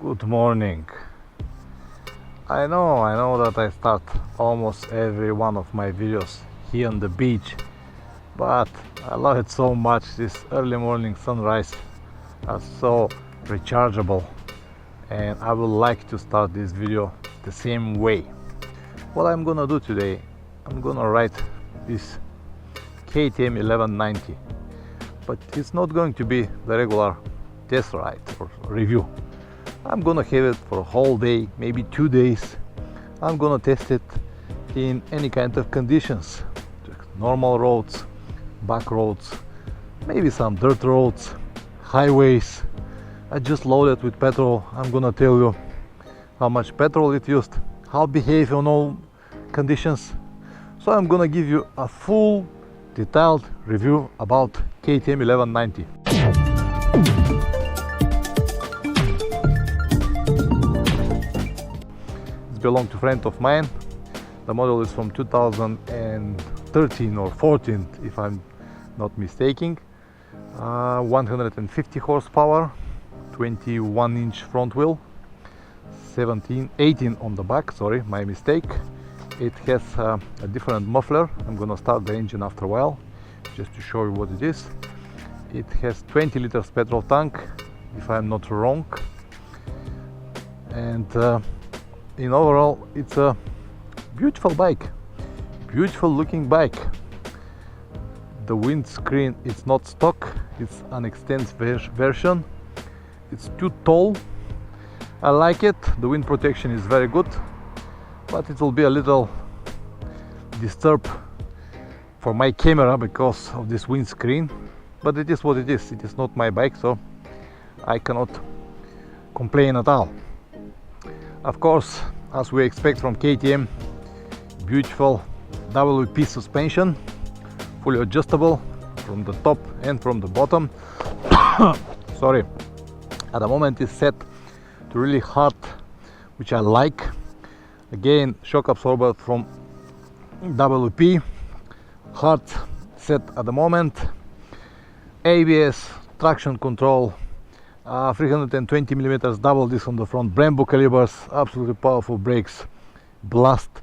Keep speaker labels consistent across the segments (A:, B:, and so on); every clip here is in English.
A: Good morning. I know that I start almost every one of my videos here on the beach, but I love it so much. This early morning sunrise are so rechargeable, and I would like to start this video the same way. What I'm gonna do today, I'm gonna ride this KTM 1190, but it's not going to be the regular test ride or review. I'm gonna have it for a whole day, maybe 2 days. I'm gonna test it in any kind of conditions, normal roads, back roads, maybe some dirt roads, highways. I just loaded with petrol. I'm gonna tell you how much petrol it used, how it behaves on all conditions. So I'm gonna give you a full detailed review about KTM 1190. Belong to a friend of mine. The model is from 2013 or 14 if I'm not mistaken. 150 horsepower, 21-inch front wheel, 18 on the back, sorry, my mistake. It has a different muffler. I'm gonna start the engine after a while just to show you what it is. It has 20 liters petrol tank, if I'm not wrong, and in overall it's a beautiful bike, beautiful looking bike. The windscreen is not stock, it's an extended version. It's too tall. I like it. The wind protection is very good, but it will be a little disturbed for my camera because of this windscreen, but it is what it is. It is not my bike, so I cannot complain at all. Of course, as we expect from KTM, beautiful WP suspension, fully adjustable from the top and from the bottom. Sorry, at the moment it's set to really hard, which I like. Again, shock absorber from WP, hard set at the moment. ABS, traction control, 320 millimeters double disc on the front, Brembo calibers, absolutely powerful brakes, blast.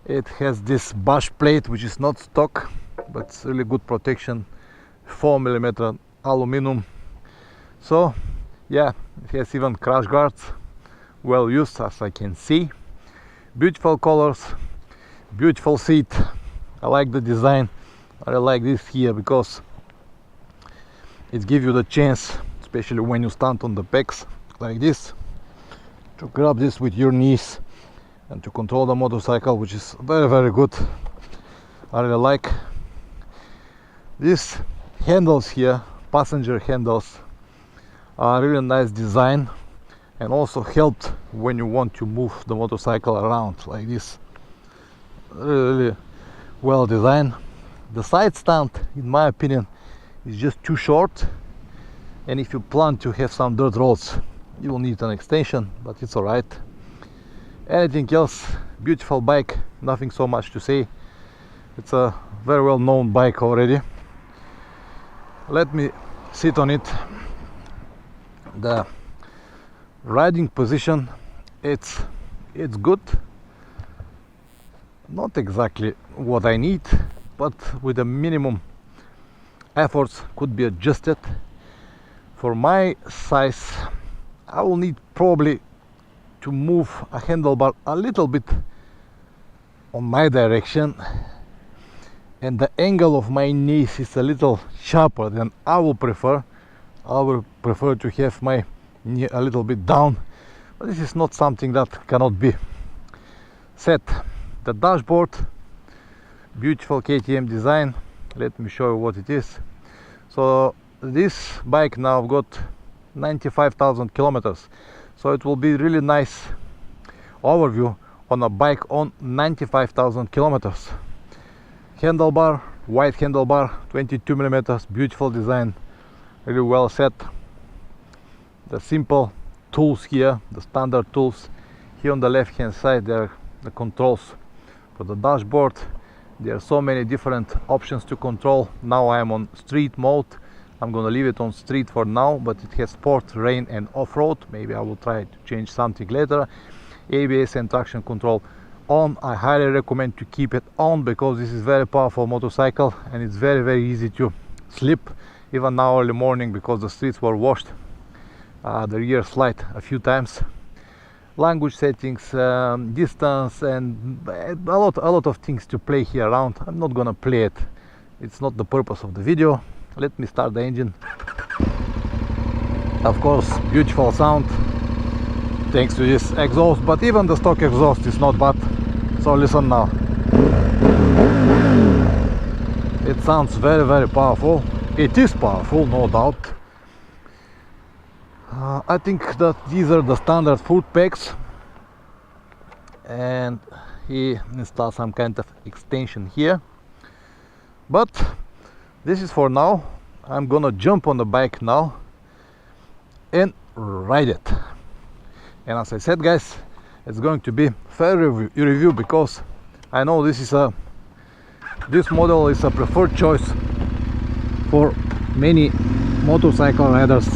A: It has this bush plate which is not stock, but it's really good protection, 4 millimeter aluminum. So yeah, it has even crash guards, well used as I can see. Beautiful colors, beautiful seat. I like the design. I like this here because it gives you the chance, especially when you stand on the pegs like this, to grab this with your knees and to control the motorcycle, which is very good. I really like these handles here. Passenger handles are really nice design, and also helped when you want to move the motorcycle around like this. Really well designed. The side stand, in my opinion, is just too short, and if you plan to have some dirt roads, you will need an extension, but it's alright. Anything else, beautiful bike, nothing so much to say. It's a very well known bike already. Let me sit on it. The riding position, it's good, not exactly what I need, but with a minimum efforts could be adjusted. For my size, I will need probably to move a handlebar a little bit on my direction, and the angle of my knees is a little sharper than I will prefer. I will prefer to have my knee a little bit down, but this is not something that cannot be set. The dashboard, beautiful KTM design. Let me show you what it is. So this bike now got 95,000 kilometers, so it will be really nice overview on a bike on 95,000 kilometers. Handlebar, wide handlebar, 22 millimeters, beautiful design, really well set. The simple tools here, the standard tools. Here on the left hand side there are the controls for the dashboard. There are so many different options to control. Now I am on street mode. I'm gonna leave it on street for now, but it has sport, rain and off-road. Maybe I will try to change something later. ABS and traction control on. I highly recommend to keep it on because this is very powerful motorcycle and it's very easy to slip. Even now early morning, because the streets were washed, the rear slide a few times. Language settings, distance, and a lot of things to play here around. I'm not gonna play it, it's not the purpose of the video. Let me start the engine. Of course, beautiful sound thanks to this exhaust, but even the stock exhaust is not bad. So listen now. It sounds very powerful. It is powerful, no doubt. I think that these are the standard foot pegs, and he installed some kind of extension here. But this is for now. I'm gonna jump on the bike now and ride it. And as I said, guys, it's going to be fair review because I know this model is a preferred choice for many motorcycle riders.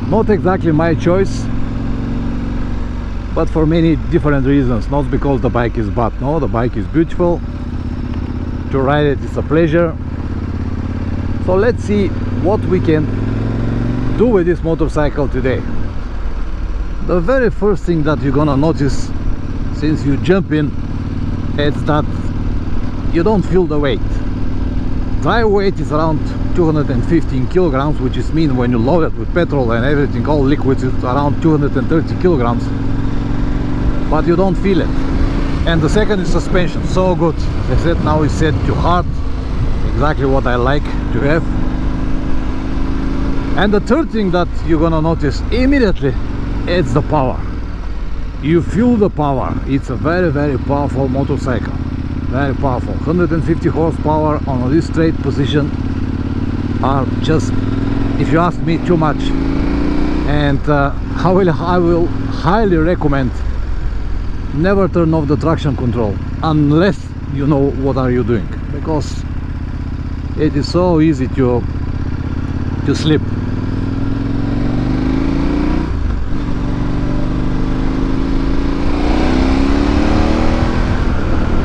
A: Not exactly my choice, but for many different reasons. Not because the bike is bad, no, the bike is beautiful. To ride it is a pleasure. So let's see what we can do with this motorcycle today. The very first thing that you're gonna notice since you jump in is that you don't feel the weight. Dry weight is around 215 kilograms, which is mean when you load it with petrol and everything, all liquids, it's around 230 kilograms, but you don't feel it. And the second is suspension, so good. As I said, now it's set to hard, exactly what I like to have. And the third thing that you're gonna notice immediately, it's the power. You feel the power. It's a very powerful motorcycle. Very powerful. 150 horsepower on this straight position are just, if you ask me, too much. And I will highly recommend never turn off the traction control unless you know what are you doing, because it is so easy to slip.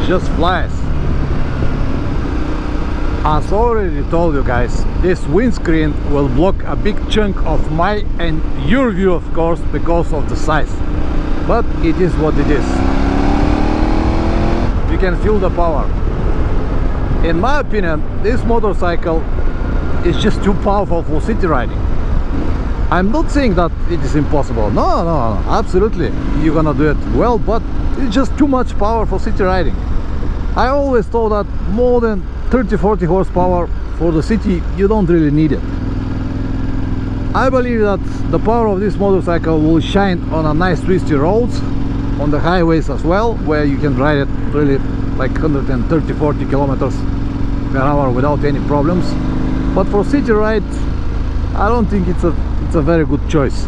A: Just flies. As already told you guys, this windscreen will block a big chunk of my and your view, of course, because of the size, but it is what it is. You can feel the power. In my opinion, this motorcycle is just too powerful for city riding. I'm not saying that it is impossible. No, absolutely you're gonna do it well, but it's just too much power for city riding. I always thought that more than 30-40 horsepower for the city, you don't really need it. I believe that the power of this motorcycle will shine on a nice twisty roads, on the highways as well, where you can ride it really like 130-40 kilometers per hour without any problems. But for city rides, I don't think it's a very good choice.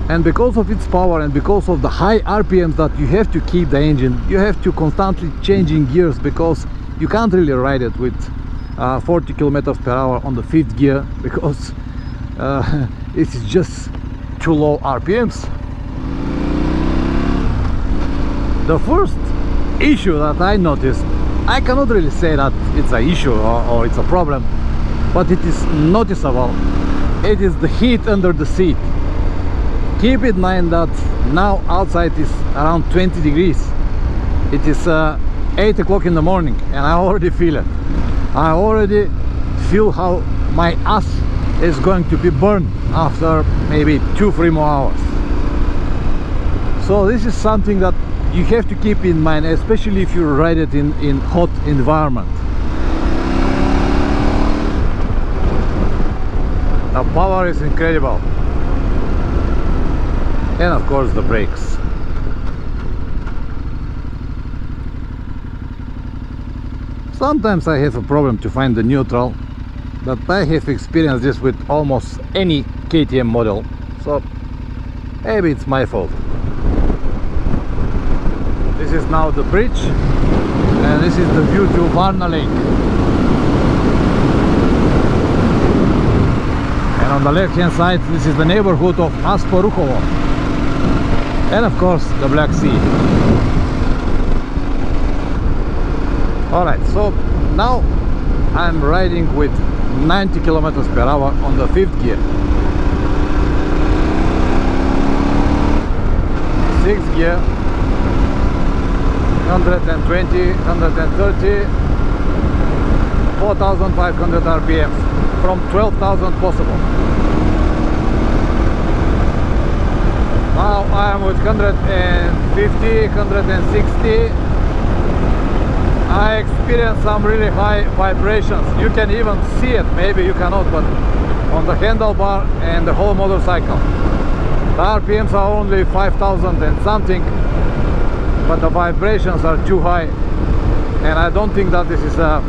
A: And because of its power and because of the high RPMs that you have to keep the engine, you have to constantly changing gears, because you can't really ride it with 40 kilometers per hour on the 5th gear, because it is just too low RPMs. The first issue that I noticed, I cannot really say that it's an issue or it's a problem, but it is noticeable. It is the heat under the seat. Keep in mind that now outside is around 20 degrees. It is 8 o'clock in the morning and I already feel it. I already feel how my ass is going to be burned after maybe 2-3 more hours. So this is something that you have to keep in mind, especially if you ride it in hot environment. The power is incredible. And of course the brakes. Sometimes I have a problem to find the neutral, but I have experienced this with almost any KTM model, so maybe it's my fault. This is now the bridge, and this is the view to Varna Lake. And on the left hand side, this is the neighborhood of Asporuhovo, and of course the Black Sea. Alright, so now I'm riding with 90 kilometers per hour on the 5th gear. 6th gear, 120, 130, 4,500 RPM from 12,000 possible. Now I am with 150, 160. I experience some really high vibrations. You can even see it, maybe you cannot, but on the handlebar and the whole motorcycle. The RPMs are only 5,000 and something, but the vibrations are too high, and I don't think that this is a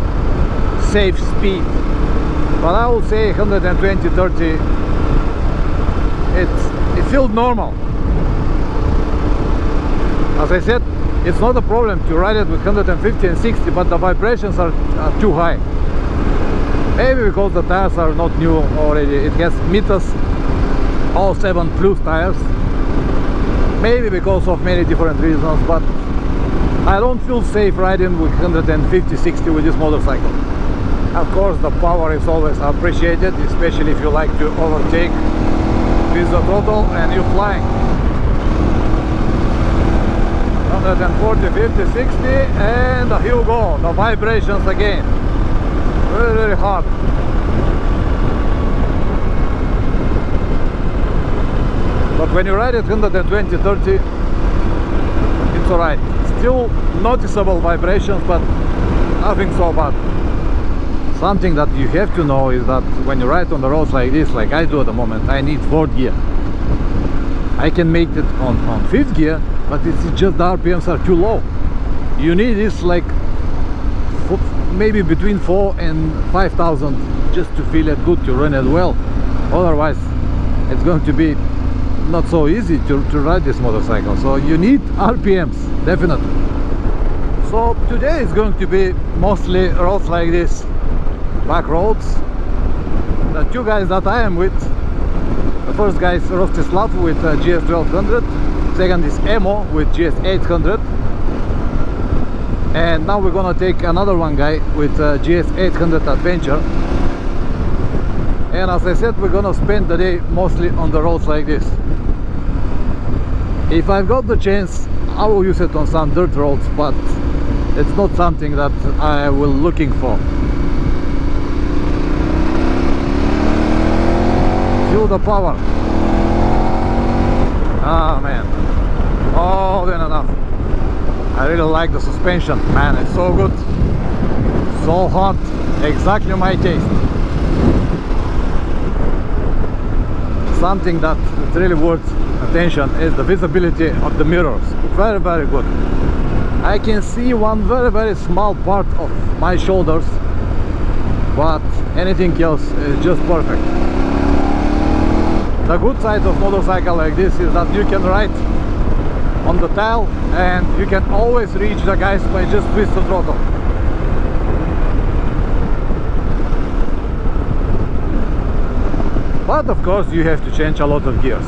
A: safe speed. But I will say 120, 30, it feels normal. As I said, it's not a problem to ride it with 150 and 60, but the vibrations are too high. Maybe because the tires are not new already. It has Mitas 07 Plus tires. Maybe because of many different reasons, but I don't feel safe riding with 150, 60 with this motorcycle. Of course, the power is always appreciated, especially if you like to overtake with the throttle and you're flying. 140, 50, 60, and here we go, the vibrations again. Very, very hard. But when you ride at 120, 30, it's alright. Still noticeable vibrations, but nothing so bad. Something that you have to know is that when you ride on the roads like this, like I do at the moment, I need 4th gear. I can make it on 5th gear, but it's just the RPMs are too low. You need this like maybe between 4 and 5,000 just to feel it good, to run it well. Otherwise it's going to be not so easy to ride this motorcycle. So you need RPMs, definitely. So today is going to be mostly roads like this, back roads. The two guys that I am with, the first guy is Rostislav with GS 1200, second is Emo with GS 800, and now we're gonna take another one guy with GS 800 Adventure. And as I said, we're gonna spend the day mostly on the roads like this. If I've got the chance, I will use it on some dirt roads, but it's not something that I will looking for. Feel the power. Ah man, more than enough. I really like the suspension, man, it's so good, so hot, exactly my taste. Something that is really worth attention is the visibility of the mirrors. Very, very good. I can see one very, very small part of my shoulders, but anything else is just perfect. The good side of motorcycle like this is that you can ride on the tile and you can always reach the guys by just twist the throttle. But of course you have to change a lot of gears.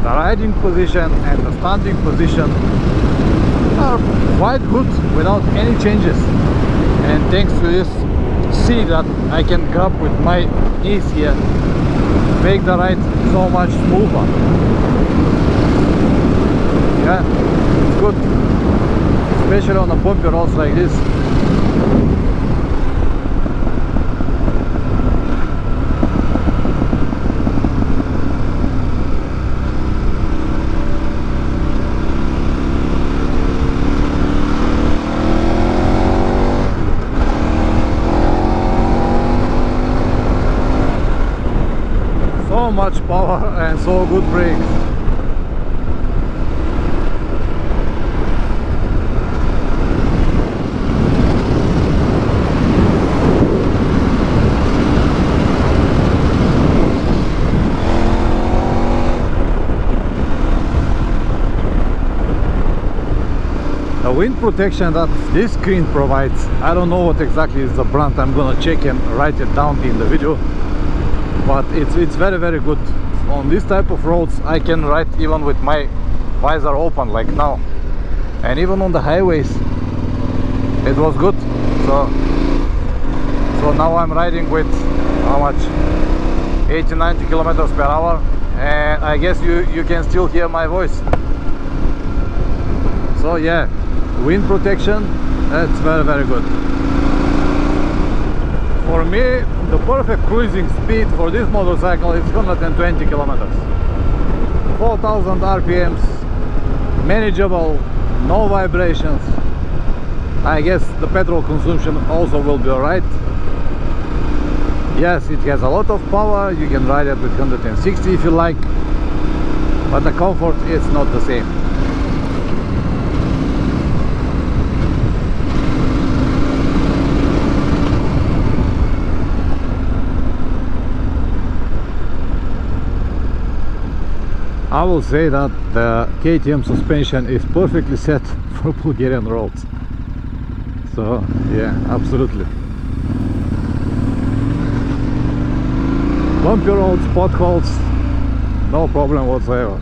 A: The riding position and the standing position are quite good without any changes, and thanks to this seat that I can grab with my knees here, make the ride so much smoother. Yeah, it's good, especially on a bumpy roads like this. So much power and so good brakes. wind protection that this screen provides, I don't know what exactly is the brand. I'm gonna check and write it down in the video, but it's very, very good. On this type of roads I can ride even with my visor open like now, and even on the highways it was good. So now I'm riding with how much, 80-90 kilometers per hour, and I guess you can still hear my voice. So yeah, wind protection, that's very, very good. For me, the perfect cruising speed for this motorcycle is 120 kilometers, 4000 RPMs, manageable, no vibrations. I guess the petrol consumption also will be alright. Yes, it has a lot of power, you can ride it with 160 if you like, but the comfort is not the same. I will say that the KTM suspension is perfectly set for Bulgarian roads. So yeah, absolutely. Bumpy roads, potholes, no problem whatsoever.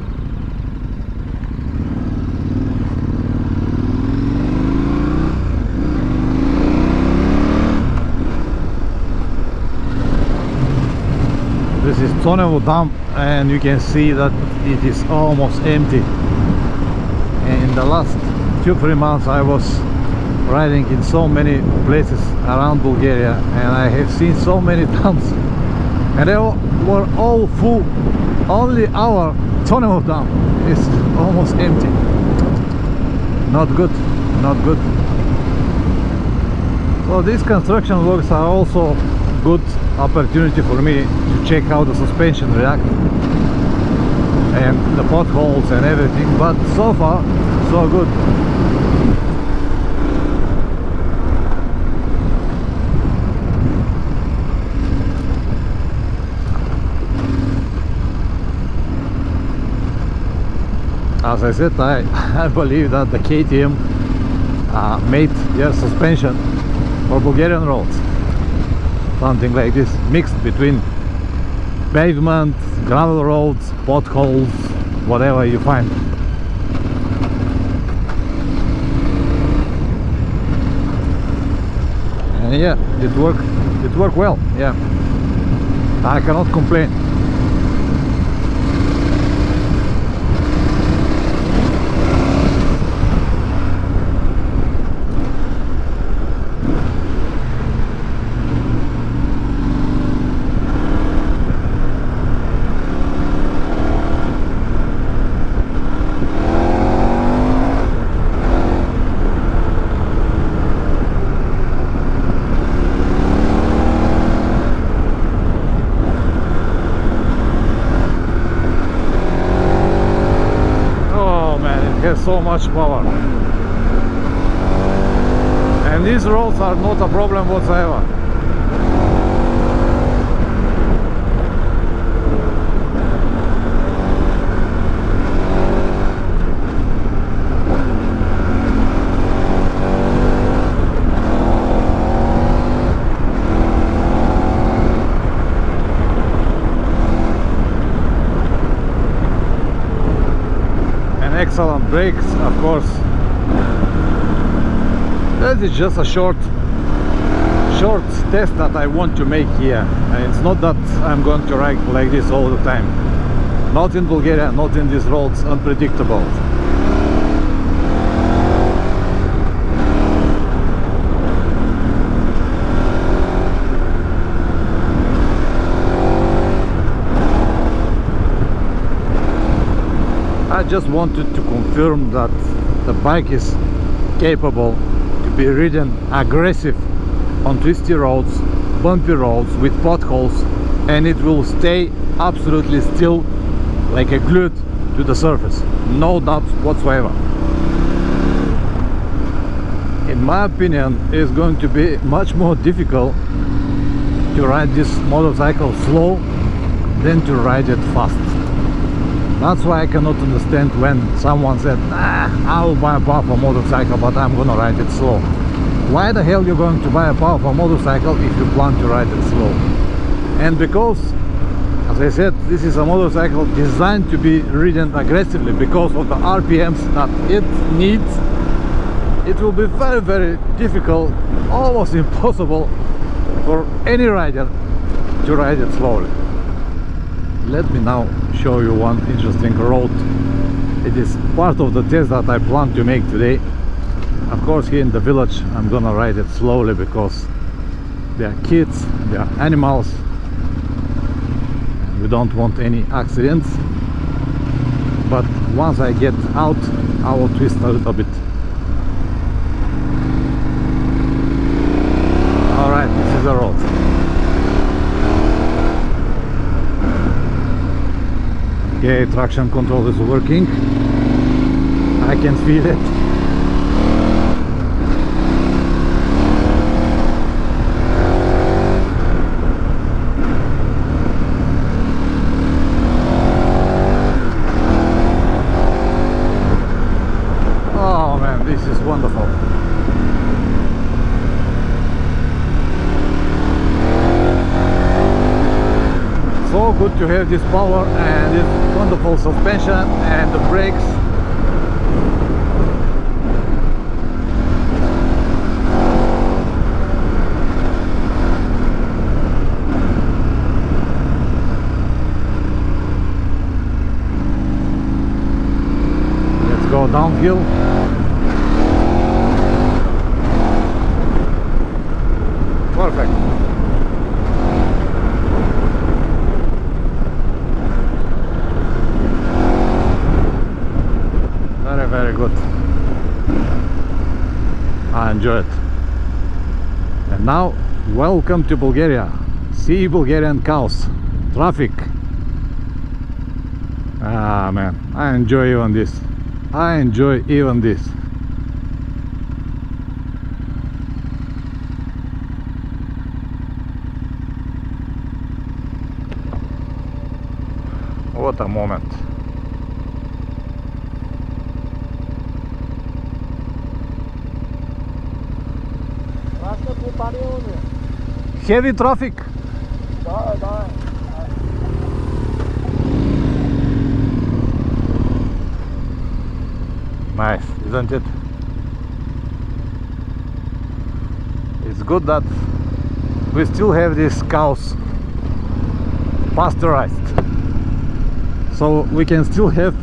A: This is Tonevo Dam, and you can see that it is almost empty. And in the last 2-3 months I was riding in so many places around Bulgaria, and I have seen so many dams, and they were all full. Only our Tonevo Dam is almost empty. Not good, not good. So these construction works are also good opportunity for me to check how the suspension reacts and the potholes and everything, but so far so good. As I said, I believe that the KTM made their suspension for Bulgarian roads. Something like this, mixed between pavement, gravel roads, potholes, whatever you find. And yeah, it worked well. Yeah, I cannot complain. So much power, and these roads are not a problem whatsoever. Excellent brakes, of course. That is just a short test that I want to make here. It's not that I'm going to ride like this all the time. Not in Bulgaria, not in these roads, unpredictable. I just wanted to confirm that the bike is capable to be ridden aggressive on twisty roads, bumpy roads with potholes, and it will stay absolutely still, like a glued to the surface, no doubt whatsoever. In my opinion, it's going to be much more difficult to ride this motorcycle slow than to ride it fast. That's why I cannot understand when someone said, I'll buy a powerful motorcycle, but I'm gonna ride it slow. Why the hell you're going to buy a powerful motorcycle if you plan to ride it slow? And because, as I said, this is a motorcycle designed to be ridden aggressively because of the RPMs that it needs. It will be very, very difficult, almost impossible for any rider to ride it slowly. Let me now show you one interesting road. It is part of the test that I plan to make today. Of course, here in the village I'm gonna ride it slowly because there are kids, there are animals, and we don't want any accidents. But once I get out, I will twist a little bit. Alright, this is the road. Okay, traction control is working. I can feel it. Oh man, this is wonderful. So good to have this power and this wonderful suspension and the brakes. Let's go downhill. Perfect. Very good. I enjoy it. And now, welcome to Bulgaria. See Bulgarian cows. Traffic. Ah man, I enjoy even this. I enjoy even this. What a moment. Heavy traffic. Nice, isn't it? It's good that we still have these cows pasteurized, so we can still have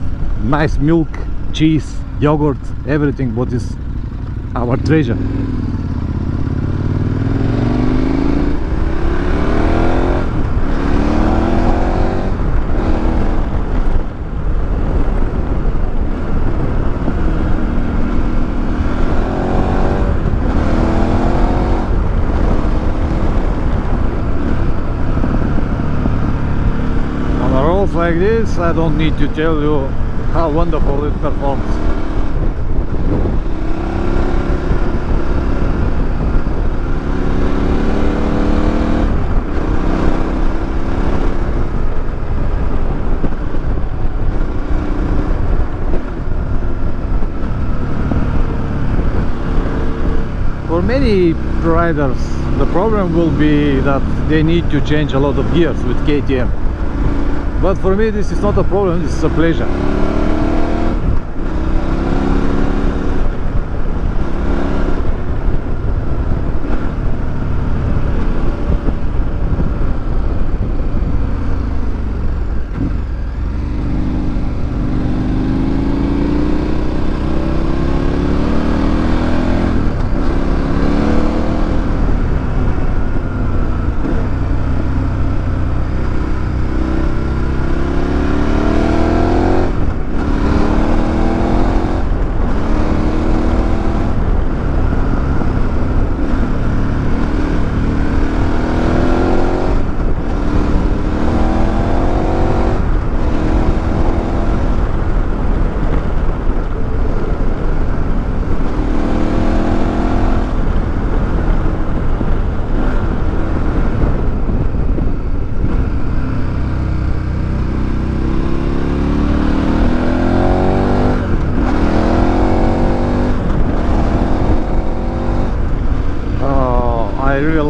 A: nice milk, cheese, yogurt, everything what is our treasure. Like this, I don't need to tell you how wonderful it performs. For many riders, the problem will be that they need to change a lot of gears with KTM. But for me this is not a problem, this is a pleasure.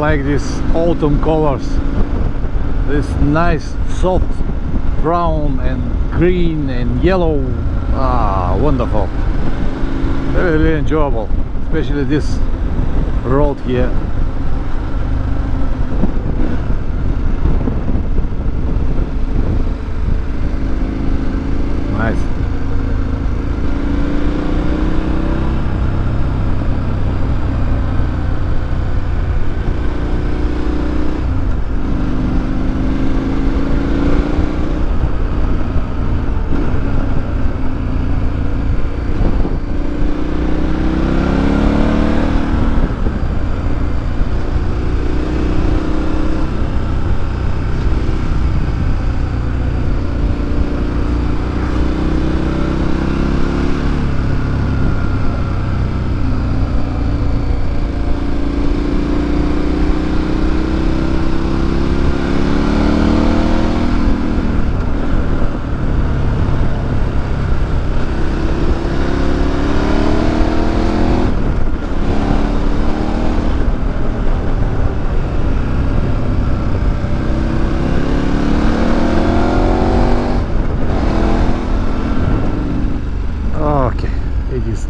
A: like these autumn colors, this nice soft brown and green and yellow. Wonderful, really enjoyable, especially this road here. Nice.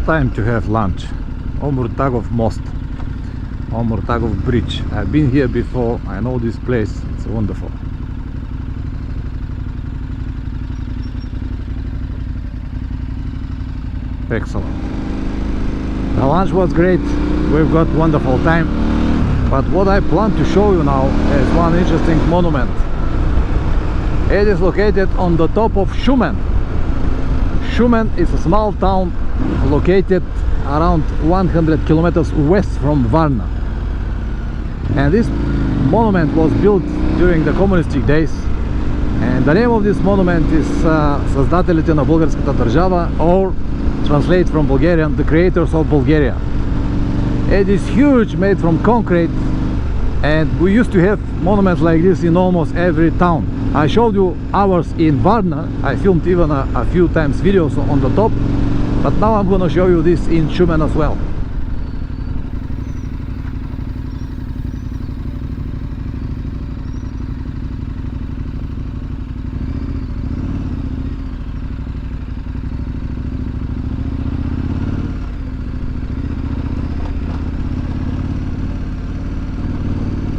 A: Time to have lunch. Omurtagov Most, Omurtagov Bridge. I've been here before, I know this place, it's wonderful. Excellent. The lunch was great, we've got wonderful time, but what I plan to show you now is one interesting monument. It is located on the top of Shumen. Shumen is a small town located around 100 kilometers west from Varna, and this monument was built during the communistic days, and the name of this monument is Създателите на българската държава, or translate from Bulgarian, the creators of Bulgaria. It is huge, made from concrete, and we used to have monuments like this in almost every town. I showed you ours in Varna, I filmed even a few times videos on the top, but now I'm gonna show you this in Shumen as well.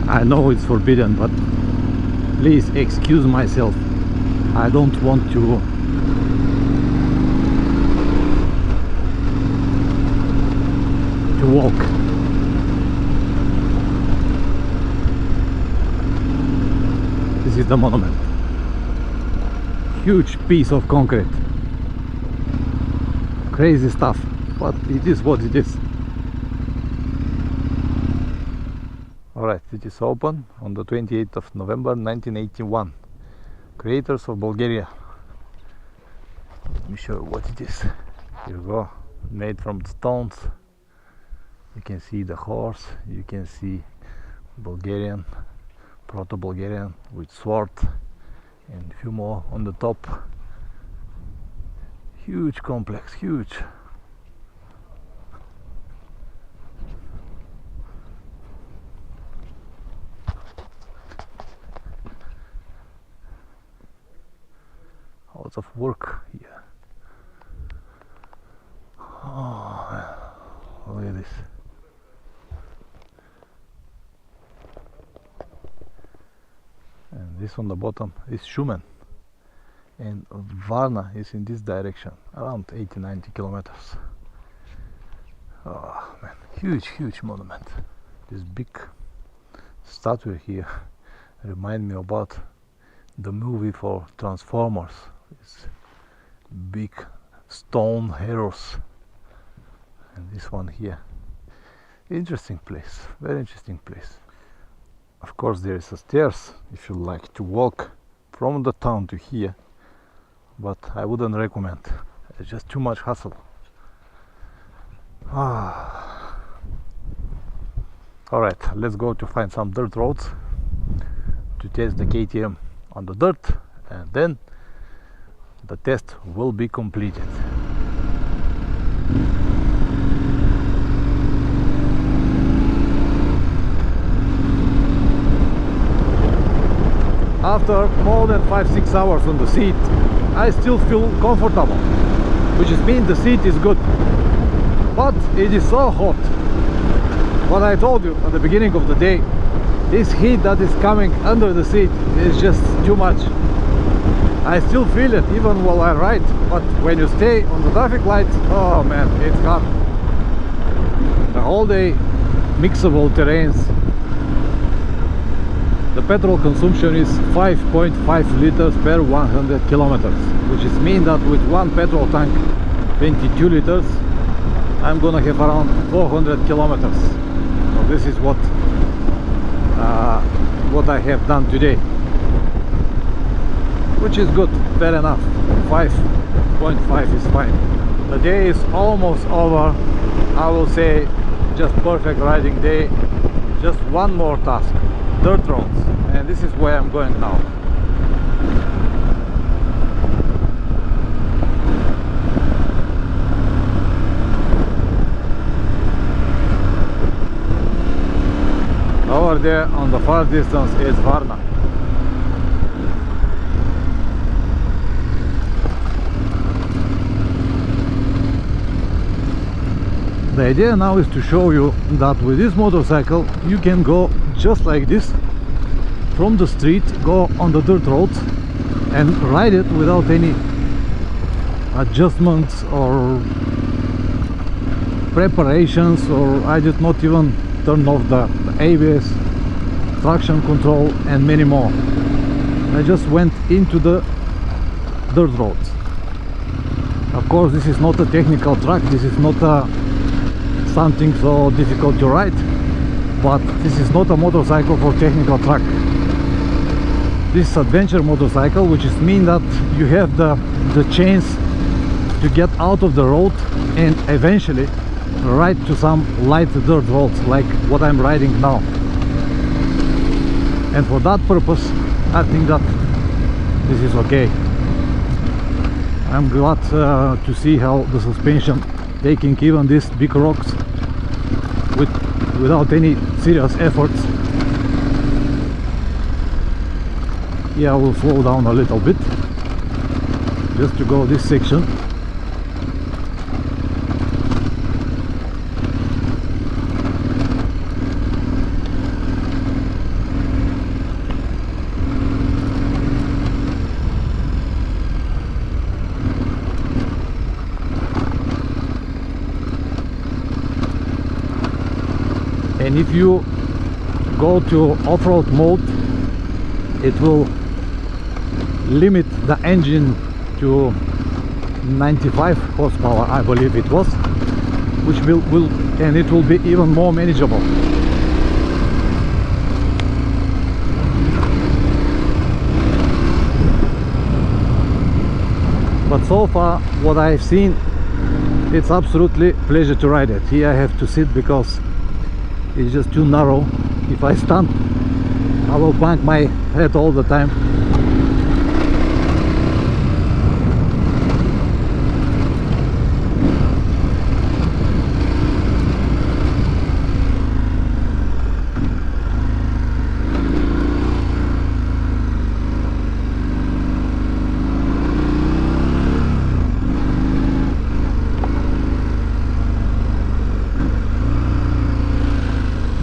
A: I know it's forbidden, but please excuse myself. I don't want to walk. This is the monument. Huge piece of concrete. Crazy stuff, but it is what it is. Alright, it is open on the 28th of November 1981. Creators of Bulgaria. Let me show you what it is. Here you go. Made from stones. You can see the horse, you can see Bulgarian, Proto-Bulgarian with sword, and a few more on the top. Huge complex, huge. Lots of work here. Oh, look at this. And this on the bottom is Shumen, and Varna is in this direction, around 80-90 kilometers. Oh man, huge monument. This big statue here remind me about the movie for Transformers. It's big stone heroes, and this one here. Interesting place, very interesting place. Of course there is a stairs if you like to walk from the town to here, but I wouldn't recommend. It's just too much hassle. Alright, let's go to find some dirt roads to test the KTM on the dirt, and then the test will be completed. after more than 5-6 hours on the seat, I still feel comfortable, which is mean the seat is good. But it is so hot. What I told you at the beginning of the day, this heat that is coming under the seat is just too much. I still feel it even while I ride, but when you stay on the traffic lights, oh man, it's hard. The whole day, mixable terrains. The petrol consumption is 5.5 liters per 100 kilometers, which is mean that with one petrol tank, 22 liters, I'm gonna have around 400 kilometers. So this is what I have done today, which is good, fair enough. 5.5 is fine. The day is almost over. I will say just perfect riding day. Just one more task, dirt roads, and this is where I'm going now. Over there on the far distance is Varna. The idea now is to show you that with this motorcycle you can go just like this from the street, go on the dirt roads and ride it without any adjustments or preparations, or I did not even turn off the ABS, traction control and many more. I just went into the dirt roads. Of course this is not a technical track, this is not something so difficult to ride, but this is not a motorcycle for technical track. This is adventure motorcycle, which is mean that you have the chance to get out of the road and eventually ride to some light dirt roads like what I'm riding now. And for that purpose I think that this is okay. I'm glad to see how the suspension taking even these big rocks without any serious efforts. Yeah, I will slow down a little bit just to go this section. And if you go to off-road mode, it will limit the engine to 95 horsepower, I believe it was, which will and it will be even more manageable. But so far what I've seen, it's absolutely pleasure to ride it. Here I have to sit because it's just too narrow. If I stand, I will bang my head all the time.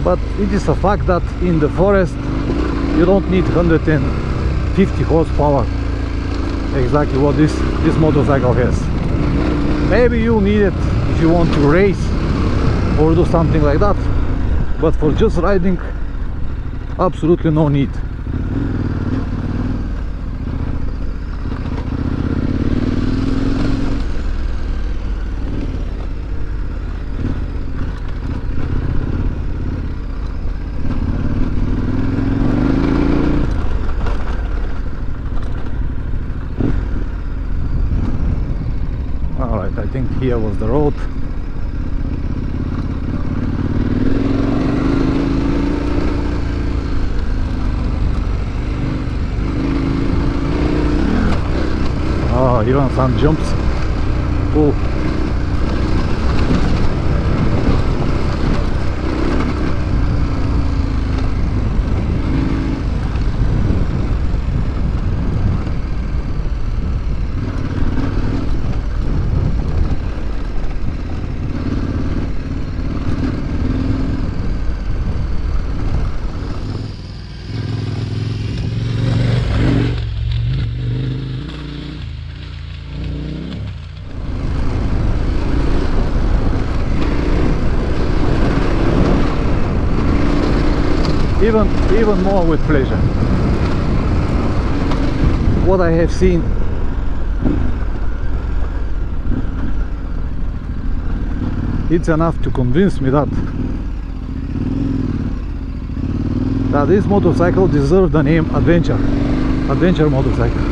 A: But it is a fact that in the forest you don't need 150 horsepower, exactly what this motorcycle has. Maybe you need it if you want to race or do something like that, but for just riding, absolutely no need. Alright, I think here was the road. Oh, even some jumps. Cool. even more with pleasure. What I have seen, it's enough to convince me that this motorcycle deserves the name adventure motorcycle.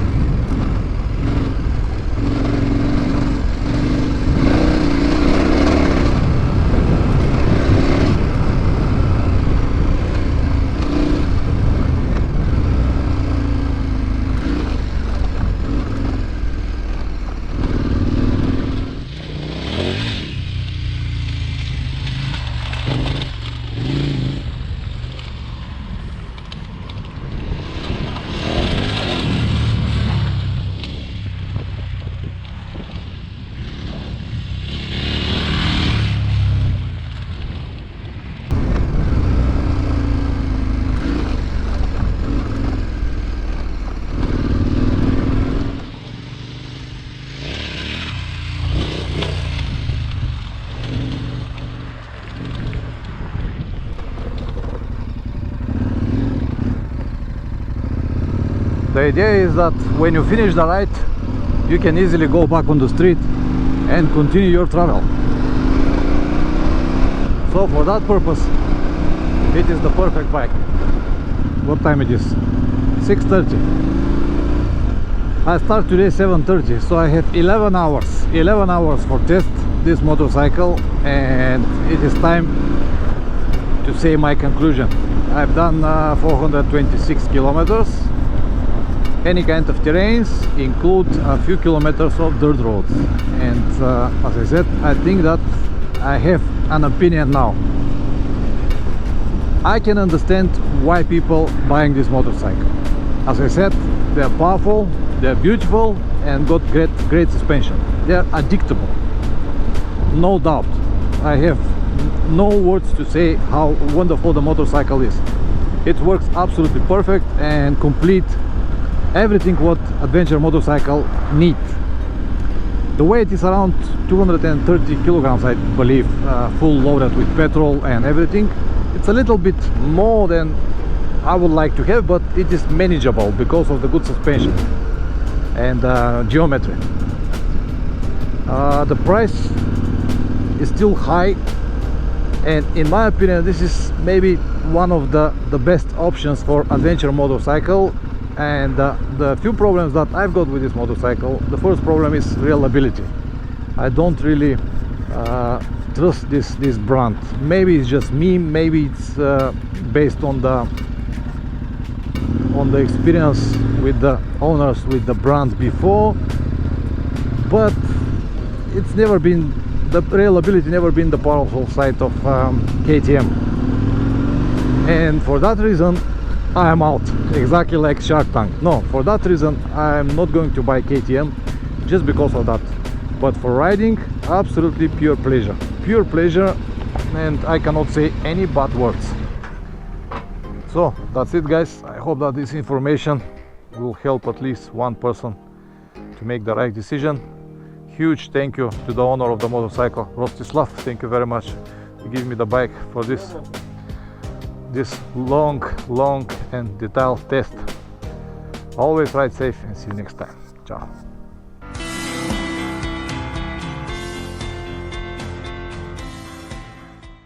A: The idea is that when you finish the ride, you can easily go back on the street and continue your travel. So for that purpose, it is the perfect bike. What time it is? 6:30. I start today 7:30, so I have 11 hours for test this motorcycle, and it is time to say my conclusion. I've done 426 kilometers. Any kind of terrains, include a few kilometers of dirt roads, and as I said, I think that I have an opinion now. I can understand why people buying this motorcycle. As I said, they're powerful, they're beautiful, and got great suspension. They're addictable, no doubt. I have no words to say how wonderful the motorcycle is. It works absolutely perfect and complete everything what adventure motorcycle need. The weight is around 230 kilograms, I believe, full loaded with petrol and everything. It's a little bit more than I would like to have, but it is manageable because of the good suspension and geometry. The price is still high, and in my opinion, this is maybe one of the best options for adventure motorcycle. And the few problems that I've got with this motorcycle, the first problem is reliability. I don't really trust this brand. Maybe it's just me, maybe it's based on the experience with the owners with the brand before, but it's never been, the reliability never been the powerful side of KTM, and for that reason I am out, exactly like Shark Tank. No, for that reason I am not going to buy KTM, just because of that. But for riding, absolutely pure pleasure, and I cannot say any bad words. So that's it, guys. I hope that this information will help at least one person to make the right decision. Huge thank you to the owner of the motorcycle, Rostislav. Thank you very much to give me the bike for this long and detailed test. Always ride safe, and see you next time. Ciao.